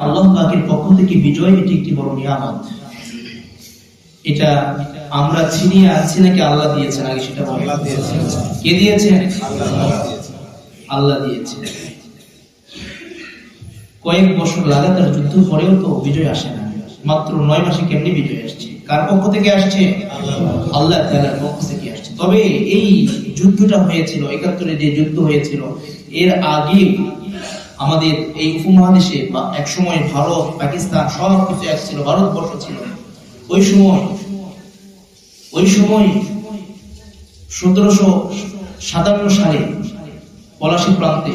আল্লাহ পাকের পক্ষ থেকে বিজয়, এটি একটি বড় নিয়ামত। এটা আমরা ছিনিয়ে আনছি নাকি আল্লাহ দিয়েছেন? আগে সেটা আল্লাহ দিয়েছেন। কে দিয়েছেন? আল্লাহ দিয়েছেন। কয়েক বছর লাগাতার যুদ্ধ পরেও তো বিজয় আসে না। মাত্র 9 মাসে কেমনি বিজয় আসছে? কার পক্ষ থেকে আসছে? আল্লাহ তাআলার পক্ষ থেকে আসছে। তবে এই যুদ্ধটা হয়েছিল 71-এ, যে যুদ্ধ হয়েছিল, এর আগে আমাদের এই উপমহাদেশে এক সময় ভারত, পাকিস্তান সব কিছু এক ছিল, ভারতবর্ষ ছিল। ওই সময় 1757 সালে পলাশী প্রান্তে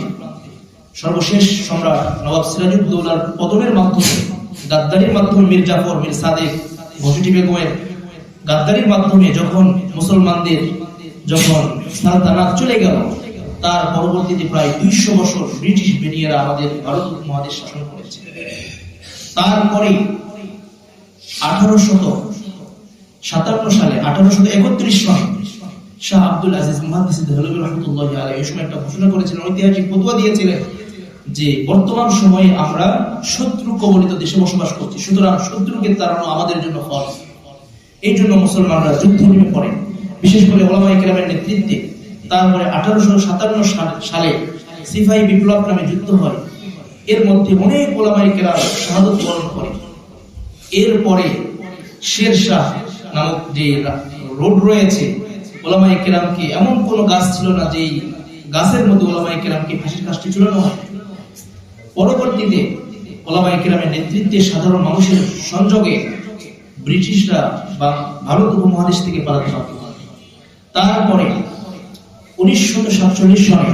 সর্বশেষ সম্রাট নবাব সিরাজউদ্দৌলার পতনের মাধ্যমে, গাদ্দারির মাধ্যমে, মীর জাফর, মীর সাদেক, ঘটিটি বেগমের গাদ্দারির মাধ্যমে যখন মুসলমানদের সালতানাত চলে গেল, তার পরবর্তীতে প্রায় 200 বছর ব্রিটিশ বেনিয়ারা আমাদের ভারত উপমহাদেশ শাসন করেছে। তারপরে 1857 সালে 1831 সনে শাহ আব্দুল আজিজ মুহাদ্দিস দেহলভী রাহমাতুল্লাহি আলাইহি এই সময় একটা ঘোষণা করেছিলেন, ঐতিহাসিক ফতোয়া দিয়েছিলেন যে বর্তমান সময়ে আমরা শত্রু কবলিত দেশে বসবাস করছি, সুতরাং শত্রুকে তাড়ানো আমাদের জন্য ফরজ। এই জন্য মুসলমানরা যুদ্ধে নেমে পড়ে, বিশেষ করে উলামায়ে কেরামের নেতৃত্বে। তারপরে 1857 সালে সিপাহী বিপ্লব নামে যুদ্ধ হয়। এর মধ্যে অনেক উলামায়ে কেরাম শাহাদাত বরণ করে। এরপরে শেরশাহ নামক যে রোড রয়েছে, উলামায়ে কেরামকে এমন কোন গাছ ছিল না যেই গাছের মধ্যে উলামায়ে কেরামকে ফাঁসির কাষ্ঠে ঝুলানো হয়। পরবর্তীতে উলামায়ে কেরামের নেতৃত্বে সাধারণ মানুষের সংযোগে ব্রিটিশরা বা ভারত উপমহাদেশ থেকে পালাতে বাধ্য হয়। তারপরে 1947 সনে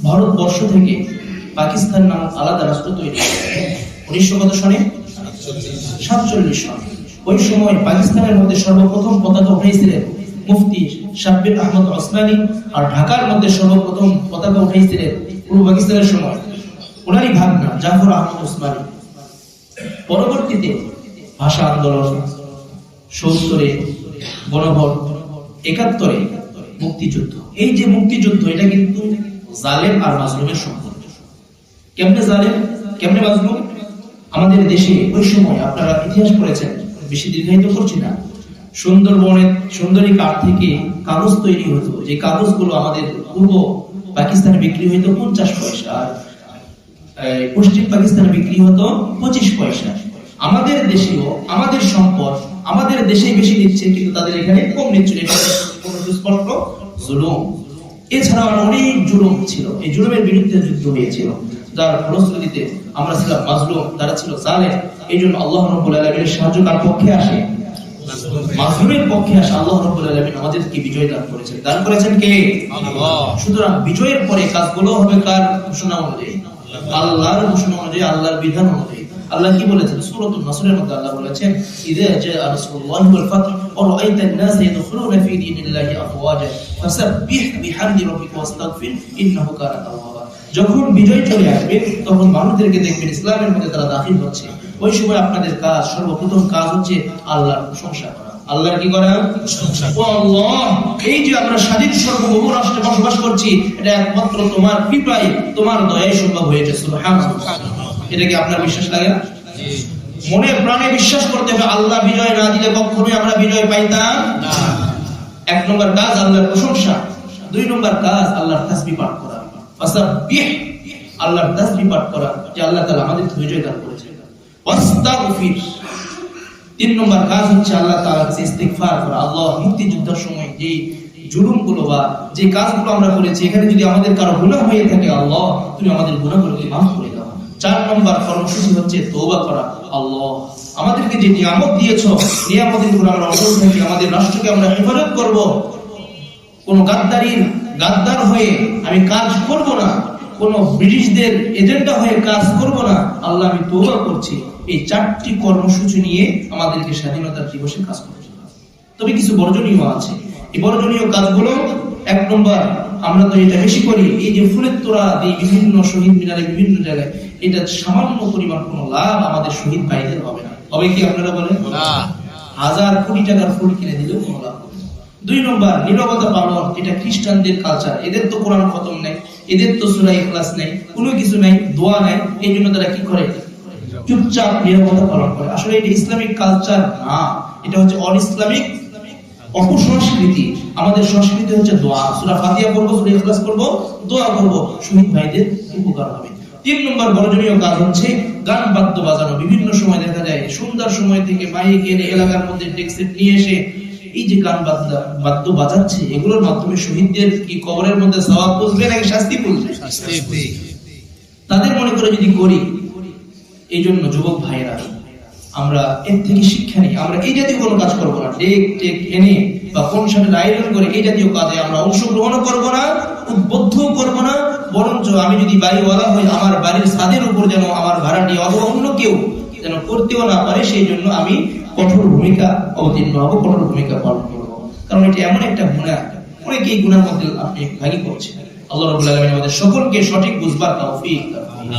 ভারতবর্ষ থেকে পাকিস্তান নামক আলাদা রাষ্ট্র তৈরি হয়। 1947 সনে ওই সময় পাকিস্তানের মধ্যে সর্বপ্রথম পতাকা উঠাইছিলেন মুফতি শাব্বির আহমদ ওসমানী, আর ঢাকার মধ্যে সর্বপ্রথম পতাকা উঠাইছিলেন পূর্ব পাকিস্তানের সময় ওনারই ভাগনা জাফর আহমদ ওসমানী। পরবর্তীতে ভাষা আন্দোলন, 70-এ গণভোট, 71-এ মুক্তিযুদ্ধ। এই যে মুক্তিযুদ্ধ, এটা কিন্তু জালেম আর মাজলুমের সম্পর্ক। কেমনে জালেম, কেমনে মাজলুম? আমাদের দেশে ওই সময় আপনারা ইতিহাস পড়েছেন, বেশি দীর্ঘায়িত করছি না, সুন্দরী কাঠ থেকে কাগজ তৈরি হতো। যে কাগজগুলো আমাদের পূর্ব পাকিস্তানে বিক্রি হইতো 50 পয়সা, আর পশ্চিম পাকিস্তানে বিক্রি হতো 25 পয়সা। আমাদের দেশেও আমাদের সম্পদ আমাদের দেশেই বেশি দিচ্ছে, কিন্তু তাদের এখানে কম নিচ্ছে। এটা সুস্পষ্ট জুলুম। এছাড়াও অনেক জুলুম ছিল। এই জুলুমের বিরুদ্ধে যুদ্ধ হয়েছিল, যার ফলশ্রুতিতে আমরা ছিলাম মাজলুম, তারা ছিল জালেম। এই জন্য আল্লাহ রাব্বুল আলামিনের সাহায্য কার পক্ষে আসে? মাজলুমের পক্ষে আসে। আল্লাহ রাব্বুল আলামিন আমাদেরকে বিজয় দান করেছেন। দান করেছেন কে? আল্লাহ। সুতরাং বিজয়ের পরে কাজগুলো হবে কার ঘোষণা অনুযায়ী? আল্লাহর ঘোষণা অনুযায়ী, আল্লাহর বিধান অনুযায়ী। আল্লাহ কি বলেছেন? সূরাতুন নাসরের মধ্যে আল্লাহ বলেছেন, ইযা জাআ রাসূলুল্লাহি ওয়াল ফাতহ ওয়া রাআইতান নাস ইয়াদখুলুনা ফি দীনিল্লাহি আফওয়াজা ফাসাব্বিহ বিহামদি রাব্বিকা ওয়াস্তাগফির ইন্নাহু কানা তাওয়াবা। যখন বিজয় চলে আসবে, তখন মানুষদেরকে দেখবেন ইসলামের মধ্যে তারা দাখিল হচ্ছে। ওই সময় আপনাদের কাজ, সর্বপ্রথম কাজ হচ্ছে আল্লাহর প্রশংসা করা। আল্লাহর কি করা? প্রশংসা। ও আল্লাহ, এই যে আমরা স্বাধীন সার্বভৌম রাষ্ট্রে বসবাস করছি, এটা একমাত্র তোমার কৃপায়, তোমার দয়ায় সম্ভব হয়েছে। সুবহানাল্লাহ। এটা কি আপনার বিশ্বাস লাগে না? মনে প্রাণে বিশ্বাস করতে হবে। আল্লাহ বিজয় না দিলে কখনোই আমরা বিজয় পাইতাম না। 1 নম্বর কাজ আল্লাহর প্রশংসা, 2 নম্বর কাজ আল্লাহর তাসবিহ পাঠ করা, ফাসাব্বিহ, আল্লাহর তাসবিহ পাঠ করা, যে আল্লাহ তাআলা আমাদেরকে বিজয় দান করেছেন। ওয়াস্তাগফির, 3 নম্বর কাজ হচ্ছে আল্লাহ তাআলার কাছে ইস্তিগফার করা। আল্লাহ, মুক্তিযুদ্ধের সময় যে জুলুমগুলো বা যে কাজগুলো আমরা করেছি, এখানে যদি আমাদের কারো গুনাহ হয়ে থাকে, আল্লাহ তুমি আমাদের গুনাহগুলোকে মাফ করে দাও। 4 নম্বর কর্মসূচি হচ্ছে তওবা করা। আল্লাহ, আমাদেরকে যে নিয়ামত দিয়েছো, নিয়ামতের উপর আমরা অটল থাকি। আমাদের রাষ্ট্রকে আমরা হেফাজত করব। কোন গাদ্দার হয়ে আমি কাজ করব না, কোন ব্রিটিশদের এজেন্ডা হয়ে কাজ করব না। আল্লাহ, আমি তওবা করছি। এই 4টি কর্মসূচি নিয়ে আমাদেরকে স্বাধীনতার দিবসে কাজ করতে হবে। তবে কিছু বর্জনীয় আছে। এই বর্জনীয় কাজগুলো, 1 নম্বর, আমরা তো এটা বেশি করি, এই যে ফুলের তোড়া এই বিভিন্ন শহীদ মিনারে বিভিন্ন জায়গায়, এটা সামান্য পরিমাণ কোনো লাভ আমাদের শহীদ ভাইদের হবে না। হবে কি আপনারা বলেন? না। 1000 কোটি টাকার ফুল কিনে দিলেও কোনো লাভ হবে না। 2 নম্বর, নীরবতা পালন। এটা খ্রিস্টানদের কালচার। এদের তো কোরআন খতম নেই, এদের তো সূরা ইখলাস নেই, কোনো কিছু নাই, দোয়া নাই। এই জন্য তারা কি করে? চুপচাপ নীরবতা পালন করে। আসলে এটা ইসলামিক কালচার না, এটা হচ্ছে অন ইসলামিক অপসংস্কৃতি। আমাদের সংস্কৃতি হচ্ছে দোয়া, সূরা ফাতিহা পড়ব, সূরা ইখলাস পড়ব, দোয়া করব, শহীদ ভাইদের উপকার হবে। 3 নম্বর বর্জনীয় কাজ হচ্ছে গান বাদ্য বাজানো। বিভিন্ন সময় দেখা যায় সুন্দর সময় থেকে মাইক এনে এলাকার মধ্যে ডেক্সেট নিয়ে এসে এই যে গান বাদ্য বাজাচ্ছে, এগুলোর মাধ্যমে শহীদদের কি কবরের মধ্যে সওয়াব পৌঁছবে নাকি শাস্তি পৌঁছবে? তাদের মনে করে যদি করি। এই জন্য যুবক ভাইরা, আমরা এর থেকে শিক্ষা নিই, আমরা এই জাতীয় কোনো কাজ করবো না। টেক এনে বা কোন সাথে আয়োজন করে এই জাতীয় কাজে আমরা অংশগ্রহণ করবো না, উদ্বুদ্ধ করবো না। বরঞ্চ আমি যদি বাড়িওয়ালা হই, আমার বাড়ির ছাদের উপর যেন আমার ভাড়াটি অথবা অন্য কেউ যেন করতেও না পারে, সেই জন্য আমি কঠোর ভূমিকা অবতীর্ণ হবো, কঠোর ভূমিকা পালন করবো। কারণ এটা এমন একটা গুনাহ, অনেকেই গুনার মধ্যে আপনি ভাগী করছেন। আল্লাহ রাব্বুল আলামিন আমাদের সকলকে সঠিক বুঝবার তৌফিক দান করুন।